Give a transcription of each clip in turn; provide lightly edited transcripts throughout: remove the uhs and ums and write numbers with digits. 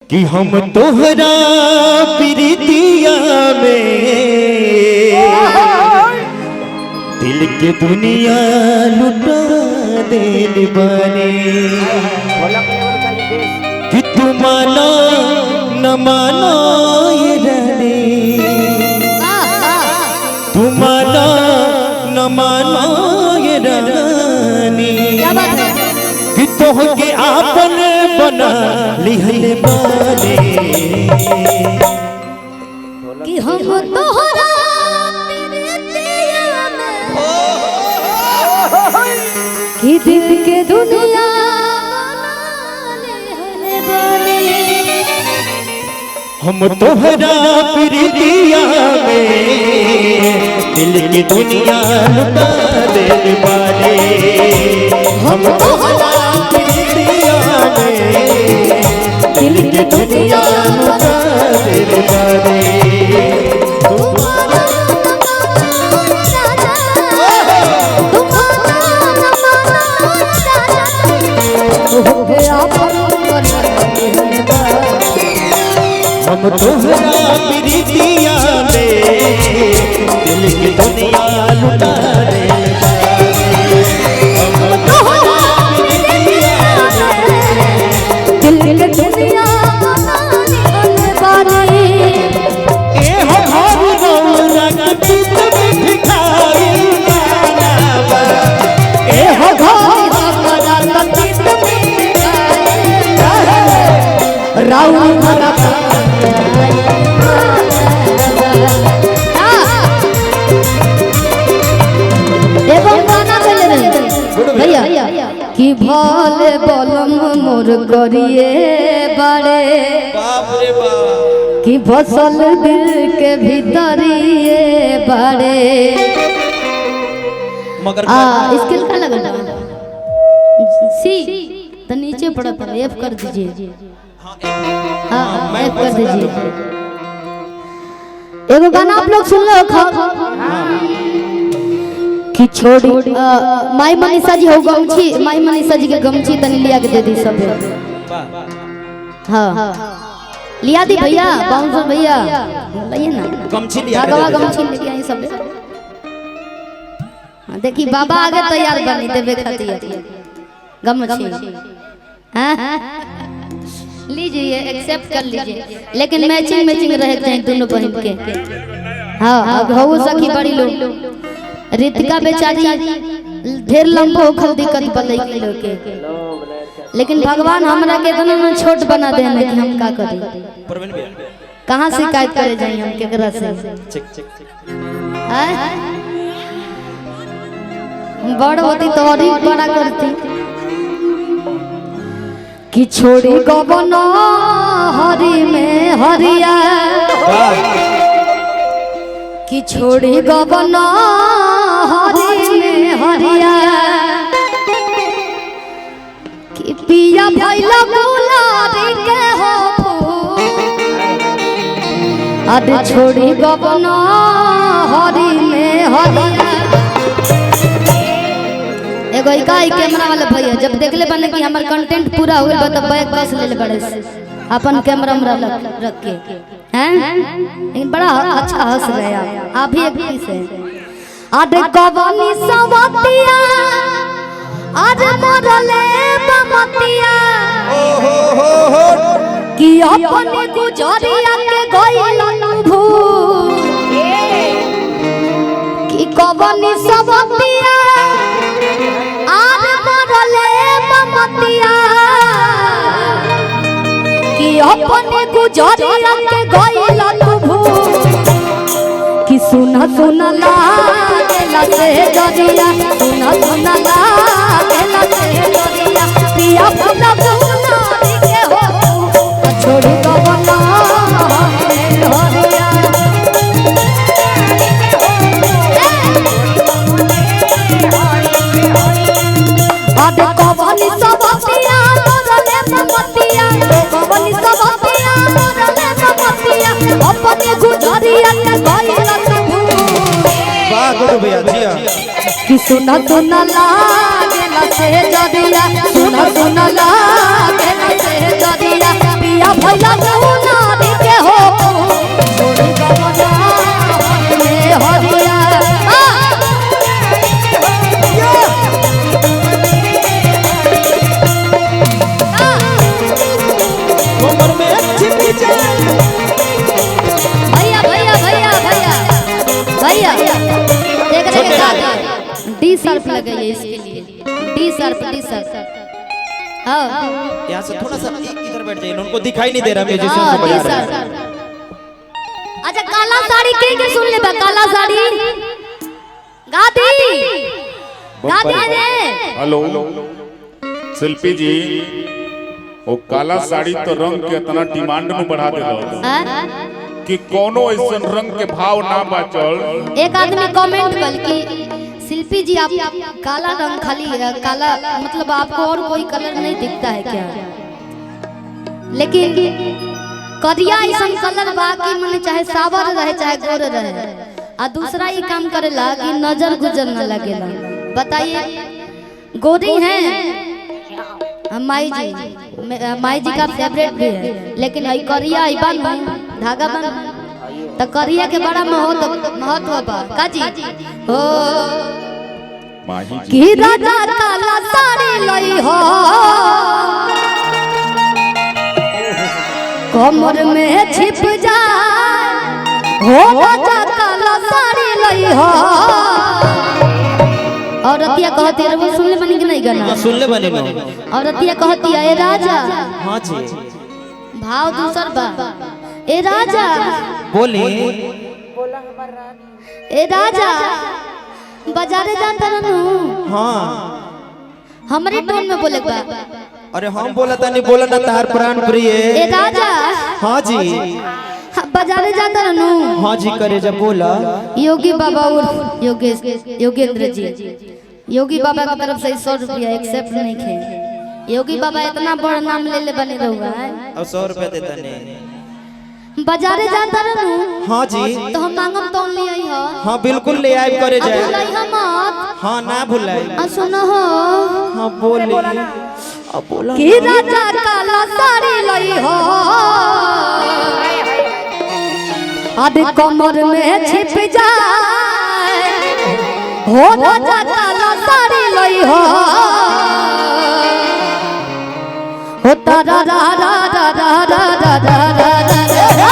कि हम तोहरा प्रीतिया में दिल के दुनिया लुटा देल बने कि तू माना न माना ये रहने तू माना न माना ये रहनी कि तोह के आपन बना लिहले बाने कि हम तोहरा प्रीतिया में कि दिल के दुनिया बना हम तोहरा प्रीतिया में दिल की दुनिया लुटा देल बाने हम तोहरा प्रीतिया में दिल की दुनिया लुटा देल बाने हम तोहरा प्रीतिया में दिल की दुनिया लुटा देल बाने हम तोहरा प्रीतिया दिल के दुनिया बानी ए हो घर रौनक चित में भिखारी गाना ए हो घर रौनक चित में राउ भरा भैया कि भले बलम मोर करिए बड़े कि फसल दिल के भीतरिए बड़े स्किल का लगल सी तो नीचे पड़ा था एफ कर दीजिए हाँ एफ कर दीजिए एगो गाना आप लोग सुन लो कि छोड़ी माई मनीषा जी हो गमछी माई मनीषा जी के गमछी तनी लिया के दे दी सब हाँ लिया दी भैया बाउंसर भैया लाइए ना गमछी लिया गमछी लेके आई सब देखी बाबा आगे तैयार बनी देवे खातिर गमछी हां लीजिए एक्सेप्ट कर लीजिए लेकिन मैचिंग मैचिंग रहे चाहिए दोनों बहन के हाँ हो सखी बड़ी लोग रितिका बेचारी ढेर लंबो खल दिक्कत बलई किलो के लेकिन भगवान हमरा के इतना न छोट बना दे कि हम का करी कहां शिकायत करे जाई हम केकरा से बड़ होती तो और ही बड़ा करती कि छोड़ी गबन हरि में हरिया कि छोड़ी गबन हरि में हरिया कि पिया भइला गुलाबी के हो अद छोड़ी गबन हरि में हरिया एगो इकाई कैमरा वाले भैया जब देखले बने कि हमर कंटेंट पूरा हो गइल तब बैग बस ले बड़े अपन कैमरा रख के हैं लेकिन बड़ा अच्छा हंस रहे आप भी एक पीस है आडे कवनी सवतिया आज मरले बमतिया कि अपने गुजरिया के गइल भू कि कवनी सवतिया आज मरले बमतिया कि अपने गुजरिया के गइल भू कि सुना सुना लागेला से जरिया सुना सुना लागेला से जरिया पिया फुला फुला के हो छोड़ी तो बना हरिया आदे कवनी सबतिया तोरले ममतिया कवनी सबतिया तोरले ममतिया अपने गुजरिया के गइल वाह गुरु भैया जी कि सुना सुना लागेला से जदिया सुना सुना लागेला से जदिया पिया भैया मुनादी के हो छोड़ी गवना में हरिया कमर में छिप जाए भैया भैया भैया भैया भैया देख रहे डी सर्फ लगाइए इसके लिए डी सर्फ हाँ यहाँ से थोड़ा सा इधर बैठ जाइए, उनको दिखाई नहीं दे रहा म्यूजिशियन हाँ को बजा डी रहे सर्फ हैं। अच्छा काला साड़ी के सुन ले बा काला साड़ी गादी गादी रे हेलो शिल्पी जी वो काला साड़ी तो रंग के इतना डिमांड में बढ़ा दे कि कोनो ऐसा रंग के भाव ना बचल। एक आदमी कमेंट कर कि शिल्पी जी आप काला रंग खाली काला मतलब आपको और कोई कलर नहीं दिखता है क्या? लेकिन करिया ऐसा कलर बाकी मन चाहे सावर रहे चाहे गोर रहे आ दूसरा ही काम करेला कि नजर गुजर न लगेला। बताइए गोरी हैं माई जी का फेवरेट भी है, लेकिन आई करिया आई बन धागा बन तो करिया के बड़ा महत्व बा काजी हो कि राजा काला साड़ी लई हो कमर में छिप जाए हो राजा काला साड़ी लई हो। औरतिया कहती है वो सुन ले बनी कि नहीं गाना सुन ले बने नो। औरतिया कहती है ए राजा हाँ जी भाव दूसर बा ए राजा बोली ए राजा बाजारे जाता रहनु हाँ हमरे टोन में बोले बा अरे हम बोला था नहीं बोला ना तार प्राण प्रिय ए राजा हाँ जी बाजारे जाता रहनु हाँ जी करे जब बोला योगी बाबा और योगेंद्र जी योगी बाबा की तरफ से 100 रुपया एक्सेप्ट नहीं खे। योगी बाबा इतना बड़ा नाम ले ले बने रहुआ है और 100 रुपया देता नहीं बाजारे जाता रहनु हाँ जी तो हम मांगम तो ले आई हो हाँ बिल्कुल ले आए करे जाए भुलाई हम मत हाँ ना भुलाए सुनो हो हाँ बोले अब बोला कि राजा काला साड़ी लई हो आधे कमर में छिप जाए हो राजा काला साड़ी लई हो तारा रा रा रा रा रा रा रा रा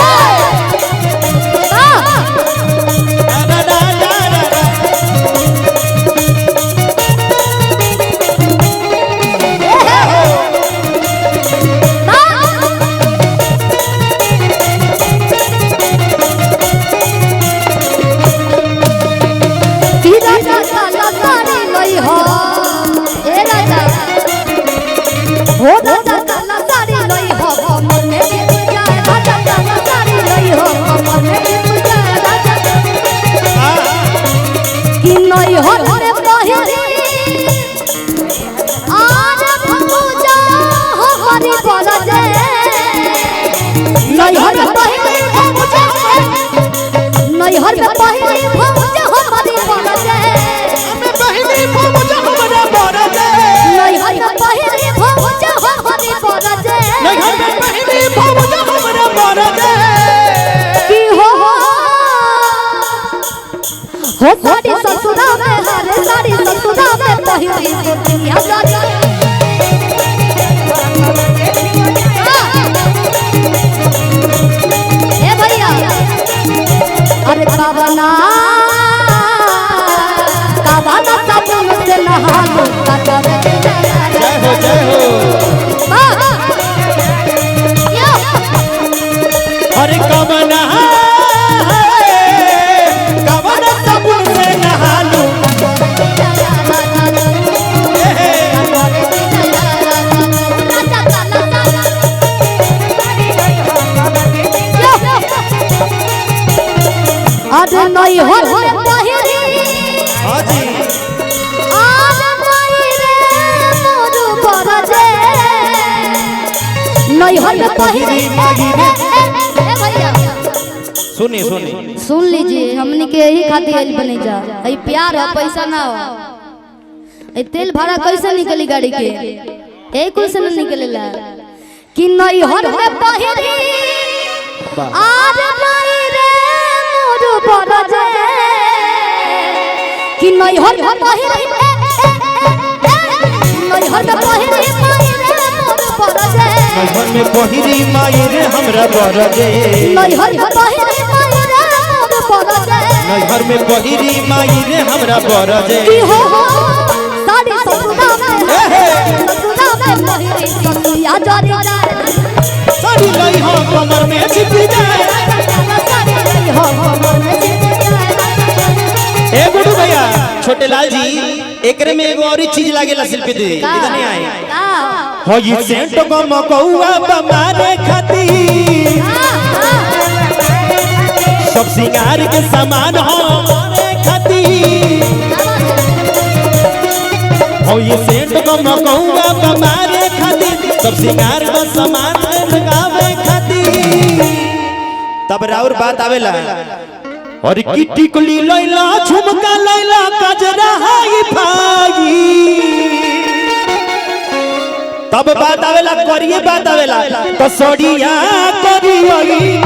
हो राजा काला साड़ी लई हो कमर में छिप जाए राजा काला साड़ी लई हो कमर में छिप जाए राजा कि नई हो रे पहिरी आज भौजा हमारी बरजे नई हो रे पहिरी भौजा नई हो रे पहिरी भौजा हमारी बरजे हमें बहिनी भौजा हमारा बरजे नई हो रे पहिरी भौजा हमारी बरजे नहीं हमें बहिनी भौजा हमारा बरजे की हो साड़ी ससुरा में हरे साड़ी ससुरा में पहिरी गोतिया राजा ए भैया अरे कावना साबुन से नहा लो जय हो अरे कवना साबुन से नहा लूं अरे नहीं हो पहिरी हाँ जी आज नहीं रे मोर बरजे नहीं हो पहिरी भैया सुनी सुन लीजिए हमनी के यही खातिर आइल बने जा ई प्यार है पैसा ना हो ई तेल भाड़ा कैसे निकली गाड़ी के एक कुछ से नहीं निकलेला कि नहीं हर में पहिरी आज माई रे मोर बरजे कि नहीं हर में पहिरी नहीं हर में पहिरी माई रे मोर बरजे नैहर में पहिरी माई रे हमरा बरजे नहीं हर में पहिरी माई रे मोर बरजे नैहर में पहिरी माई रे हमरा बरजे की हो साड़ी ससुरा में पहिरी ससुया जरी जाए साड़ी लई हो कमर में छिपी जाए साड़ी लई हो कमर में छिपी जाए। ए गुडू भैया छोटे लाल जी एकरे में एगो और चीज लागेला शिल्पी दी इधर नहीं आए हो ये सेंट गम कौआ बमारे खातिर सब सिंगार के सामान हमारे खातिर हो ये सेंट गम कौआ बमारे खातिर सब सिंगार का सामान लगावे खातिर तब राउर बात आवेला और किट्टी कुली लैला झुमका लैला गजरा हाई भाई तब बात आवेला करिए बात आवेला तो सड़िया करिए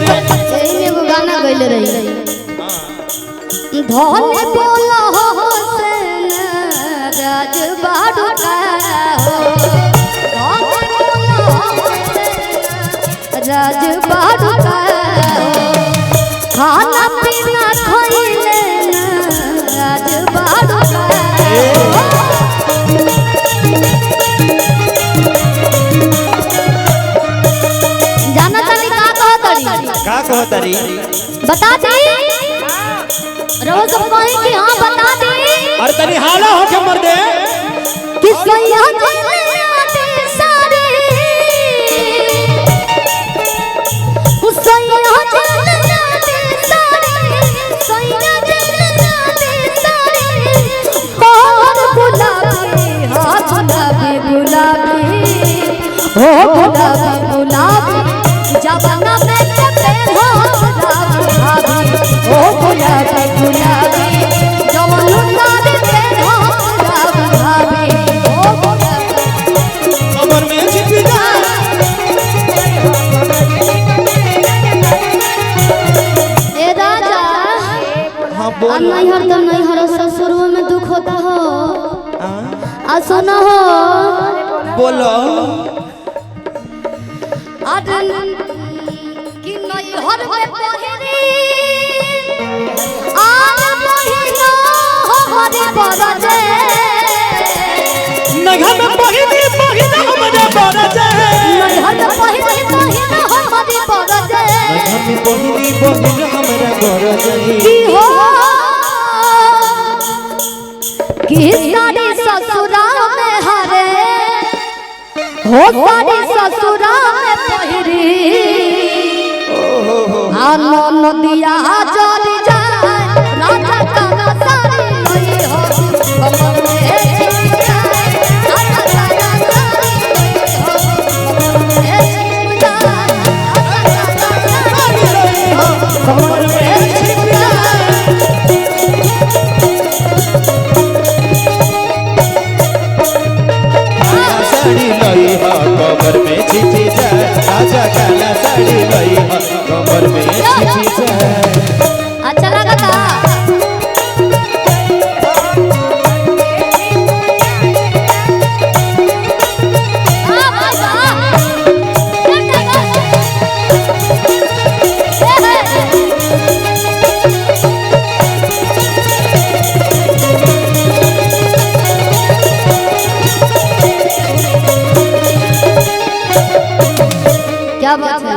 गाना गइले रही धन बोला हुसैन राज बाड़का हो धन बोला हुसैन राज बाड़का हो खाना पीना खइले ना राज बाड़का जाना तनी का कहतरी बता दे रहो सब कहीं कि हां बता दे और तनी हाला हो के मर दे कि सैया जलते सारे सैया जलते सारे सैया जलते सारे और गुलाबी हां गुलाबी गुलाबी हो गुलाबी गुलाबी जवाना में चले हो भाभी ओ गुलाबी गुलाबी जवाना में चले हो भाभी ओ गुलाबी कमर में छिपी जाए ए राजा हां बोल नैहर तो नैहर ससुर में दुख होता हो आ सुनो हो बोलो कि नैहर में पहिरी आज पहिना हमारे बरजे नैहर में पहिरी पहिना हमारे बरजे नैहर में पहिरी पहिना हमारे बरजे नैहर में पहिरी पहिना हमारे बरजे की हो कि सारी ससुरा में हरे हो सारी ससुरा में पहिरी आनो नदिया चली जाए राजा का सारी नहीं हो कमर में छिप जाए राजा का सारी नहीं हो कमर में छिप जाए राजा का सारी नहीं हो कमर में छिप जाए साड़ी लई हा कमर में छिपी जाए राजा काला साड़ी लई हा कमर में छिपी जाए अच्छा लगा था क्या बात है